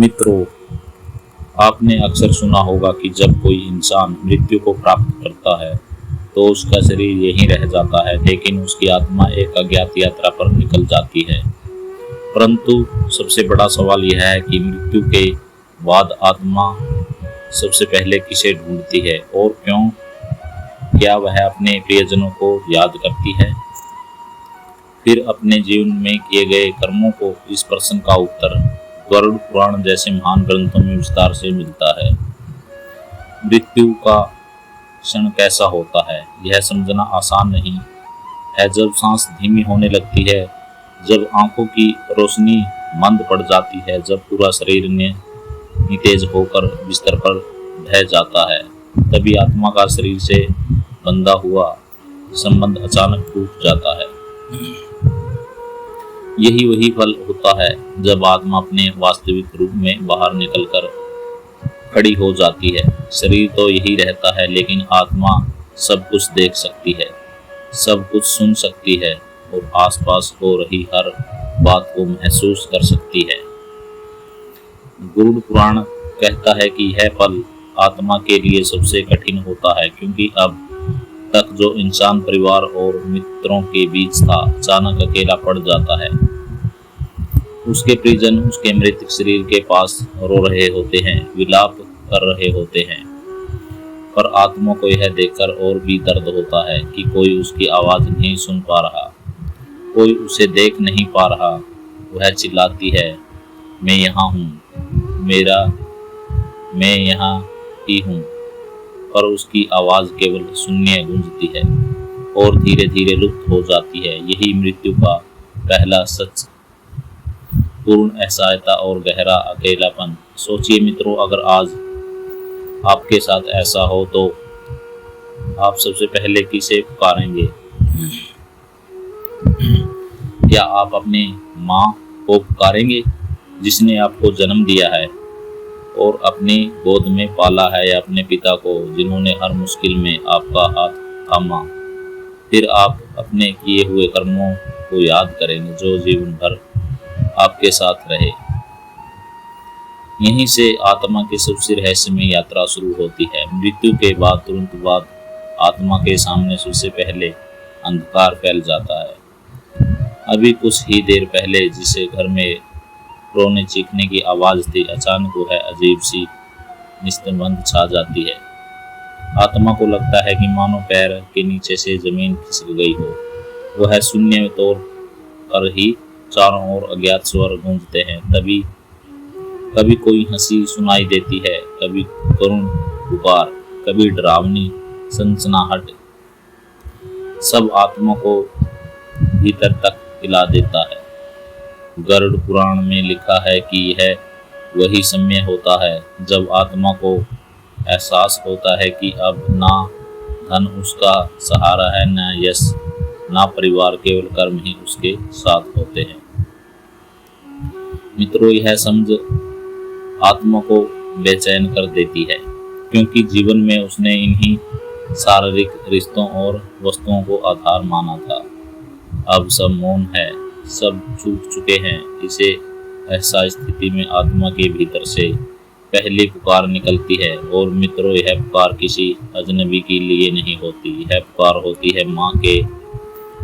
मित्रों, आपने अक्सर सुना होगा कि जब कोई इंसान मृत्यु को प्राप्त करता है तो उसका शरीर यहीं रह जाता है, लेकिन उसकी आत्मा एक अज्ञात यात्रा पर निकल जाती है। परंतु सबसे बड़ा सवाल यह है कि मृत्यु के बाद आत्मा सबसे पहले किसे ढूंढती है और क्यों? क्या वह अपने प्रियजनों को याद करती है? फिर अपने जीवन में किए गए कर्मों को? इस प्रश्न का उत्तर गरुड़ पुराण जैसे महान ग्रंथों में विस्तार से मिलता है। मृत्यु का क्षण कैसा होता है, यह समझना आसान नहीं है। जब सांस धीमी होने लगती है, जब आंखों की रोशनी मंद पड़ जाती है, जब पूरा शरीर नितेज होकर बिस्तर पर ढह जाता है, तभी आत्मा का शरीर से बंधा हुआ संबंध अचानक टूट जाता है। यही वही पल होता है जब आत्मा अपने वास्तविक रूप में बाहर निकलकर खड़ी हो जाती है। शरीर तो यही रहता है, लेकिन आत्मा सब कुछ देख सकती है, सब कुछ सुन सकती है और आसपास हो रही हर बात को महसूस कर सकती है। गरुड़ पुराण कहता है कि यह पल आत्मा के लिए सबसे कठिन होता है, क्योंकि अब तक जो इंसान परिवार और मित्रों के बीच था, अचानक अकेला पड़ जाता है। उसके परिजन उसके मृतक शरीर के पास रो रहे होते हैं, विलाप कर रहे होते हैं, पर आत्मा को यह देखकर और भी दर्द होता है कि कोई उसकी आवाज नहीं सुन पा रहा, कोई उसे देख नहीं पा रहा। वह चिल्लाती है, मैं यहाँ हूँ, मैं यहाँ ही हूँ, पर उसकी आवाज केवल शून्य गूंजती है और धीरे धीरे लुप्त हो जाती है। यही मृत्यु का पहला सच, पूर्ण असहायता और गहरा अकेलापन। सोचिए मित्रों, अगर आज आपके साथ ऐसा हो तो आप सबसे पहले किसे पुकारेंगे? क्या आप अपने माँ को पुकारेंगे, जिसने आपको जन्म दिया है और अपनी गोद में पाला है, या अपने पिता को, जिन्होंने हर मुश्किल में आपका हाथ थामा? फिर आप अपने किए हुए कर्मों को याद करेंगे, जो जीवन भर आपके साथ रहे। यहीं से आत्मा की सबसे रहस्यमय यात्रा शुरू होती है। मृत्यु के बाद तुरंत बाद आत्मा के सामने सबसे पहले अंधकार फैल जाता है। अभी कुछ ही देर पहले जिसे घर में रोने चीखने की आवाज थी, अचानक वह अजीब सी निस्तब्ध छा जाती है। आत्मा को लगता है कि मानो पैर के नीचे से जमीन खिसक गई हो। वह शून्य तौर पर ही चारों ओर अज्ञात स्वर गूंजते हैं। कभी कोई हंसी सुनाई देती है, कभी करुण पुकार, कभी डरावनी सनसनाहट। सब आत्मा को भीतर तक हिला देता है। गरुड़ पुराण में लिखा है कि यह वही समय होता है जब आत्मा को एहसास होता है कि अब ना धन उसका सहारा है, न यश, ना परिवार, केवल कर्म ही उसके साथ होते हैं। मित्रों, यह समझ आत्मा को बेचैन कर देती है, क्योंकि जीवन में उसने इन्हीं शारीरिक रिश्तों और वस्तुओं को आधार माना था। अब सब मौन है, सब छूट चुके हैं। इसे ऐसा स्थिति में आत्मा के भीतर से पहली पुकार निकलती है। और मित्रों, यह पुकार किसी अजनबी के लिए नहीं होती, यह पुकार होती है माँ के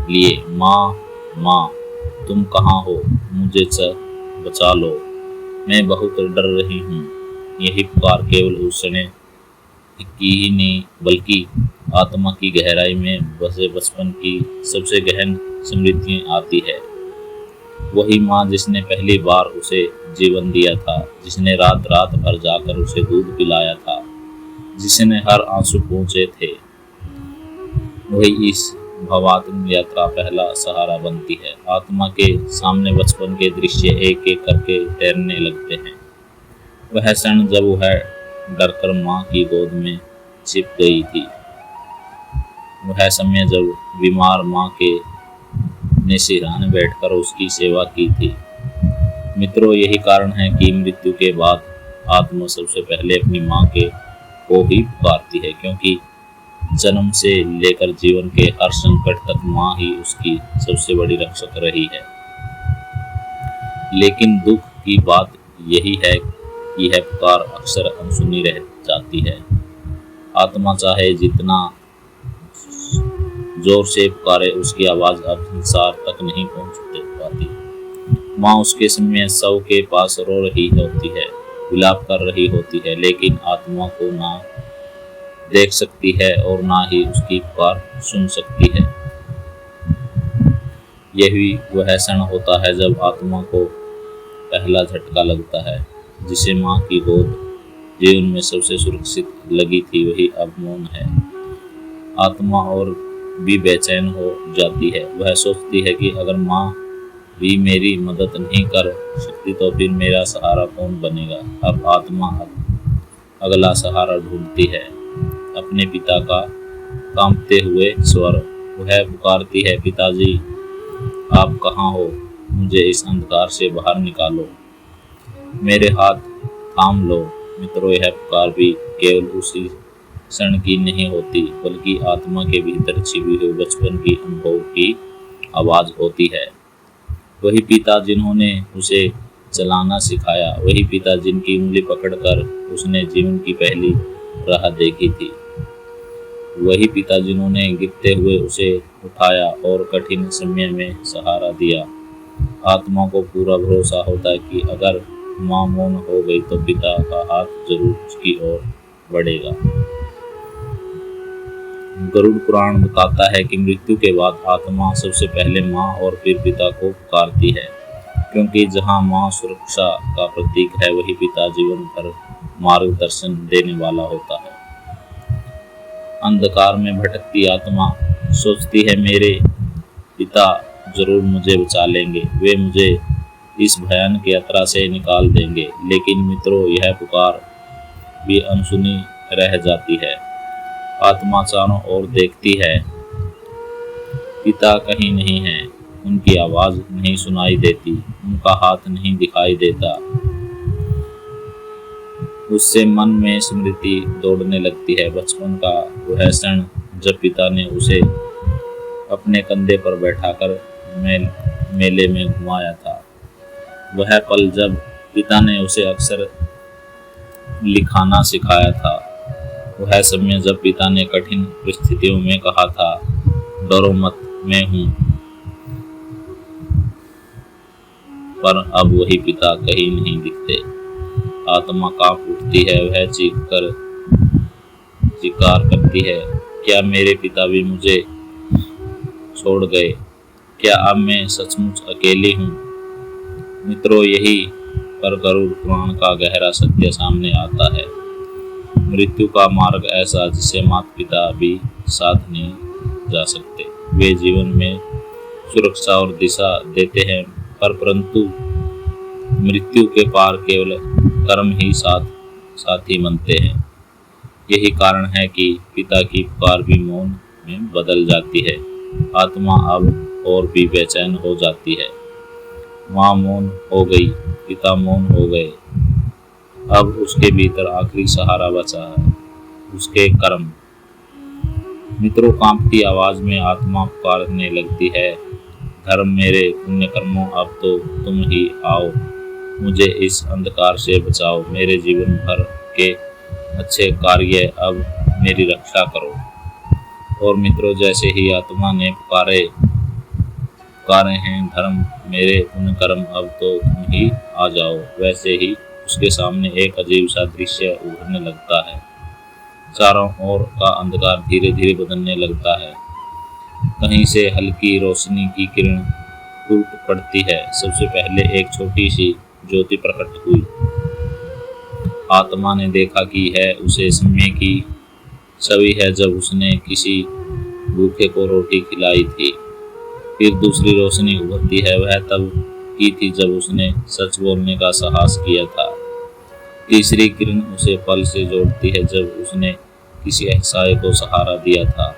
लिए। माँ, माँ, तुम कहाँ हो? मुझे बचा लो, मैं बहुत डर रही हूँ। यही पुकार केवल उस समय की ही नहीं, बल्कि आत्मा की गहराई में बसे बचपन की सबसे गहन स्मृतियाँ आती है। वही माँ जिसने पहली बार उसे जीवन दिया था, जिसने रात रात भर जाकर उसे दूध पिलाया था, जिसने हर आंसू पहुँचे थे, वही इस भावात्मक यात्रा पहला सहारा बनती है। आत्मा के सामने बचपन के दृश्य एक एक करके तैरने लगते हैं। वह क्षण जब वह डरकर माँ की गोद में छिप गई थी, वह समय जब बीमार माँ के ने सिरहाने बैठकर उसकी सेवा की थी। मित्रों, यही कारण है कि मृत्यु के बाद आत्मा सबसे पहले अपनी माँ को ही पुकारती है, क्योंकि जन्म से लेकर जीवन के हर संकट तक माँ ही उसकी सबसे बड़ी रक्षक रही है। लेकिन दुख की बात यही है यह पुकार अक्सर अनसुनी रह जाती है। आत्मा चाहे जितना जोर से पुकारे, उसकी आवाज अब संसार तक नहीं पहुंच पाती। माँ उसके समय शव के पास रो रही होती है, विलाप कर रही होती है, लेकिन आत्मा को ना देख सकती है और ना ही उसकी पुकार सुन सकती है। यही वह क्षण होता है जब आत्मा को पहला झटका लगता है। जिसे माँ की गोद जीवन में सबसे सुरक्षित लगी थी, वही अब मौन है। आत्मा और भी बेचैन हो जाती है। वह सोचती है कि अगर माँ भी मेरी मदद नहीं कर सकती तो फिर मेरा सहारा कौन बनेगा। अब आत्मा अगला सहारा ढूंढती है, अपने पिता का कांपते हुए स्वर। वह पुकारती है, पिताजी आप कहाँ हो? मुझे इस अंधकार से बाहर निकालो, मेरे हाथ थाम लो। मित्रों, यह पुकार भी केवल उसी क्षण की नहीं होती, बल्कि आत्मा के भीतर छिपी हुई बचपन की अनुभव की आवाज होती है। वही पिता जिन्होंने उसे चलाना सिखाया, वही पिता जिनकी उंगली पकड़कर उसने जीवन की पहली राह देखी थी, वही पिता जिन्होंने गिरते हुए उसे उठाया और कठिन समय में सहारा दिया। आत्मा को पूरा भरोसा होता है कि अगर माँ मौन हो गई तो पिता का हाथ जरूर उसकी ओर बढ़ेगा। गरुड़ पुराण बताता है कि मृत्यु के बाद आत्मा सबसे पहले माँ और फिर पिता को पुकारती है, क्योंकि जहाँ माँ सुरक्षा का प्रतीक है, वही पिता जीवन भर मार्गदर्शन देने वाला होता है। अंधकार में भटकती आत्मा सोचती है, मेरे पिता जरूर मुझे बचा लेंगे, वे मुझे इस भयानक यात्रा से निकाल देंगे। लेकिन मित्रों, यह पुकार भी अनसुनी रह जाती है। आत्मा चारों ओर देखती है, पिता कहीं नहीं है, उनकी आवाज नहीं सुनाई देती, उनका हाथ नहीं दिखाई देता। उससे मन में स्मृति दौड़ने लगती है, बचपन का वह क्षण जब पिता ने उसे अपने कंधे पर बैठाकर मेले में घुमाया था। वह पल जब पिता ने उसे अक्सर लिखाना सिखाया था। वह समय जब पिता ने कठिन परिस्थितियों में कहा था, डरो मत, मैं हूँ। पर अब वही पिता कहीं नहीं दिखते। आत्मा कांप उठती है, वह चिकार करती है, क्या मेरे पिता भी मुझे छोड़ गए? क्या अब मैं सचमुच अकेली हूँ? मित्रों, यही पर गरुड़ पुराण का गहरा सत्य सामने आता है। मृत्यु का मार्ग ऐसा जिसे माता पिता भी साथ नहीं जा सकते। वे जीवन में सुरक्षा और दिशा देते हैं, पर परंतु मृत्यु के पार केवल कर्म ही साथी बनते हैं। यही कारण है कि पिता की पुकार भी मौन में बदल जाती है। आत्मा अब और भी बेचैन हो जाती है। माँ मौन हो गई, पिता मौन हो गए, अब उसके भीतर आखिरी सहारा बचा है, उसके कर्म। मित्रों, कांपती आवाज में आत्मा पुकारने लगती है, धर्म मेरे पुण्य कर्मों, अब तो तुम ही आओ, मुझे इस अंधकार से बचाओ, मेरे जीवन भर के अच्छे कार्य अब मेरी रक्षा करो। और मित्रों, जैसे ही आत्मा ने पुकारे हैं, धर्म मेरे पुण्य कर्म, अब तो तुम ही आ जाओ, वैसे ही उसके सामने एक अजीब सा दृश्य उभरने लगता है। चारों ओर का अंधकार धीरे धीरे बदलने लगता है। कहीं से हल्की रोशनी की किरण टूट पड़ती है। सबसे पहले एक छोटी सी ज्योति प्रकट हुई। आत्मा ने देखा कि है उसे समय की छवि है जब उसने किसी भूखे को रोटी खिलाई थी। फिर दूसरी रोशनी उभरती है, वह तब की थी जब उसने सच बोलने का साहस किया था। तीसरी किरण उसे पल से जोड़ती है जब उसने किसी असहाय को सहारा दिया था।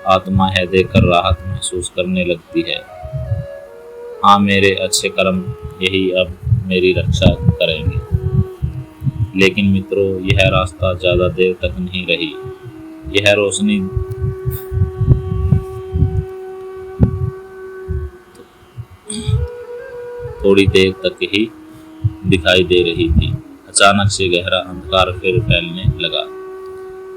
आत्मा है देखकर राहत महसूस करने लगती है। हाँ, मेरे अच्छे कर्म यही अब मेरी रक्षा करेंगे। लेकिन मित्रों, यह रास्ता ज्यादा देर तक नहीं रही। यह रोशनी थोड़ी देर तक ही दिखाई दे रही थी। अचानक से गहरा अंधकार फिर फैलने लगा।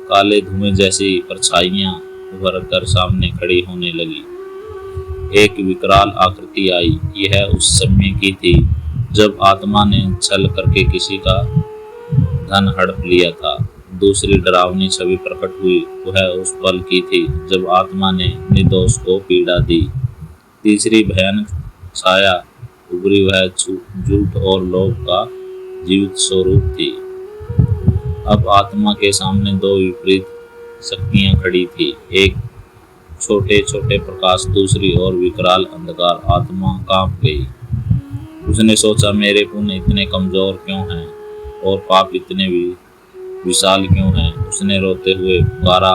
काले धुएं जैसी परछाइयां उभर कर सामने खड़ी होने लगी। एक विकराल आकृति आई। यह उस समय की थी जब आत्मा ने छल करके किसी का धन हड़प लिया था। दूसरी डरावनी छवि प्रकट हुई। वह उस पल की थी जब आत्मा ने निर्दोष को पीड़ा दी। तीसरी भयानक छाया उभरी। वह झूठ और लोभ का जीवित स्वरूप थी। अब आत्मा के सामने दो विपरीत शक्तियां खड़ी थी, एक छोटे छोटे प्रकाश, दूसरी और विकराल अंधकार। आत्मा कांप गई। उसने सोचा, मेरे पुण्य इतने कमजोर क्यों हैं और पाप इतने विशाल क्यों हैं। उसने रोते हुए पुकारा,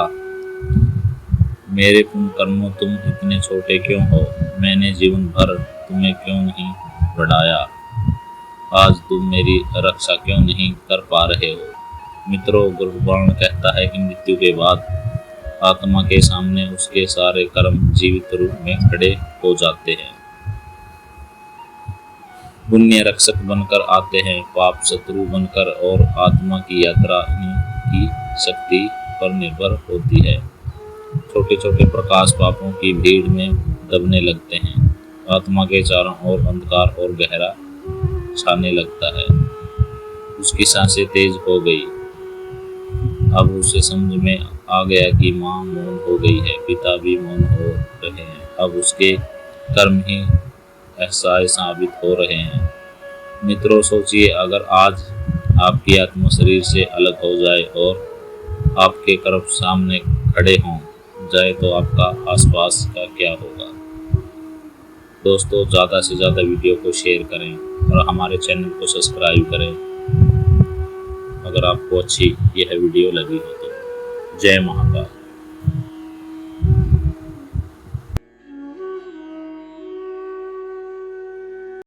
मेरे पुण्य कर्मों, तुम इतने छोटे क्यों हो। मैंने जीवन भर तुम्हें क्यों नहीं बढ़ाया। आज तुम मेरी रक्षा क्यों नहीं कर पा रहे हो। मित्रों, गुरु पुराण कहता है कि मृत्यु के बाद आत्मा के सामने उसके सारे कर्म जीवित रूप में खड़े हो जाते हैं। पुण्य रक्षक बनकर आते हैं, पाप शत्रु बनकर, और आत्मा की यात्रा इनकी शक्ति पर निर्भर होती है। छोटे छोटे प्रकाश पापों की भीड़ में दबने लगते हैं। आत्मा के चारों ओर अंधकार और गहरा छाने लगता है। उसकी सांसें तेज हो गई। अब उसे समझ में आ गया कि माँ मौन हो गई है, पिता भी मौन हो रहे हैं। अब उसके कर्म ही असहाय साबित हो रहे हैं। मित्रों, सोचिए, अगर आज आपकी आत्मा शरीर से अलग हो जाए और आपके कर्म सामने खड़े हों जाए तो आपका आसपास का क्या होगा। दोस्तों, ज़्यादा से ज़्यादा वीडियो को शेयर करें और हमारे चैनल को सब्सक्राइब करें अगर आपको अच्छी यह वीडियो लगी हो तो। जय महाकाल।